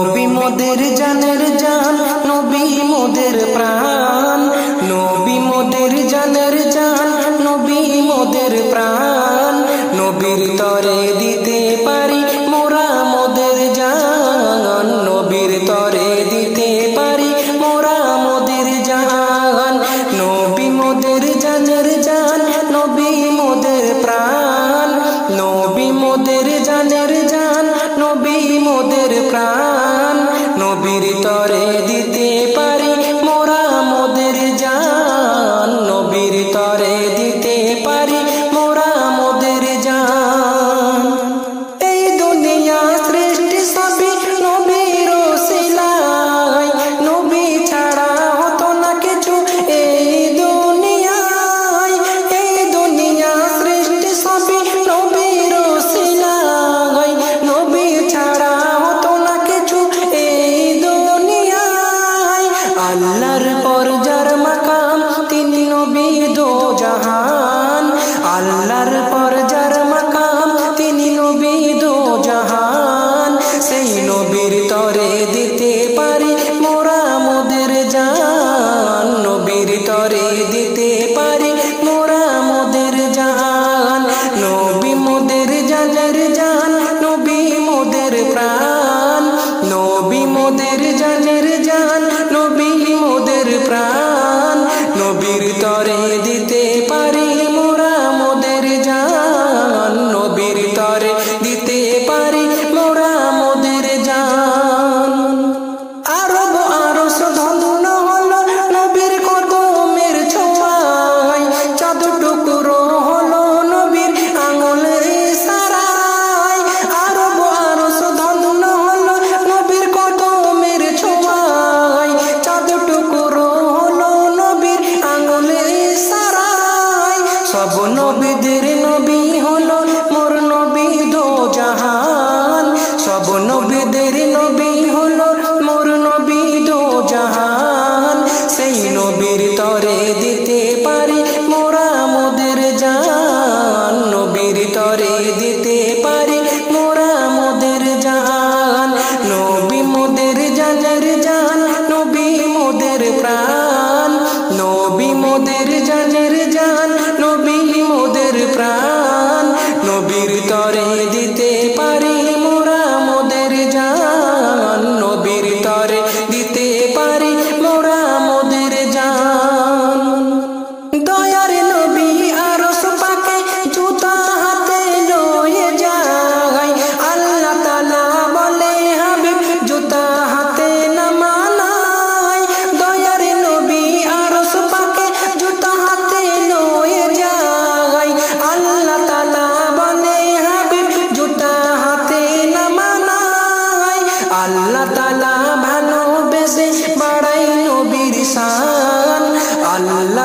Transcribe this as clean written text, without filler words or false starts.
নবী মোদের জানের জান, নবী মোদের প্রাণ, নবী মোদের জানের জান, নবী মোদের প্রাণ। নবীর তরে দিতে পারি মোরা মোদের জান, নবীর তরে দিতে পারি মোরা মোদের জান। নবী মোদের জানের জান, নবী মোদের প্রাণ, নবী মোদের জানের জান, নবী মোদের প্রাণ। নবীর তরে দিতে পারি মোরা মোদের জান, নবীর তরে দিতে পারি মোরা মোদের জান। এই দুনিয়া সৃষ্টি সবই নবীর ওসিলায়, নবী ছাড়া হতো না কিছু এই দুনিয়ায়। এই দুনিয়া সৃষ্টি সবই নবীর ওসিলায়, নবী ছাড়া হতো না কিছু এই দুনিয়ায়। আল্লাহর পর যার মাকাম তিনি নবী দো জাহান, আল্লাহর পর যার মাকাম তিনি নবী দো জাহান। সেই নবীর তরে দিতে পারি মোরা মোদের জান, নবীর তরে দিতে পারি মোরা মোদের জান। নবী মোদের জানের জান, নবী মোদের প্রাণ, নবী মোদের জানের জান, নবী মোদের প্রাণ। নবীর তরে দিতে পারি মোরা মোদের জান, নবীর তরে দিতে পারি মোরা মোদের জান। আরব আরশ ধন্য হলো নবীর কদমের ছোঁয়ায়, চাঁদ টুকরো হলো নবীর আঙুলের ইশারায়। আরব আরশ ধন্য হলো নবীর কদমের ছোঁয়ায়, চাঁদ টুকরো হলো নবীর আঙুলের ইশারায়। সব নবীদের নবী হলো মোর নবী দো জাহান, সব নবীদের নবী হলো মোর নবী দো জাহান। সেই নবীর তরে দিতে পারি মোরা মোদের জান, নবীর তরে দিতে পারি মোরা মোদের জান। নবী মোদের জানের জান, নবী মোদের প্রাণ, নবী মোদের জানের জান, নবী মোদের প্রাণ। নবীর তরে দিতে পারি মোরা মোদের জান, নবীর তরে দিতে পারি মোরা মোদের জান। দয়ার নবী আরশ পাকে জুতা হাতে লয়ে যায়, আল্লাহ তাআলা বলে হাবিব জুতা হাতে না মানায়। দয়ার নবী আরশ পাকে জুতা হাতে লয়ে যায়, আল্লাহ তাআলা বলে হাবিব জুতা হাতে না মানায়। আল্লাহ তাআলা ভালোবেসে বাড়াই নবীর শান, আল্লাহ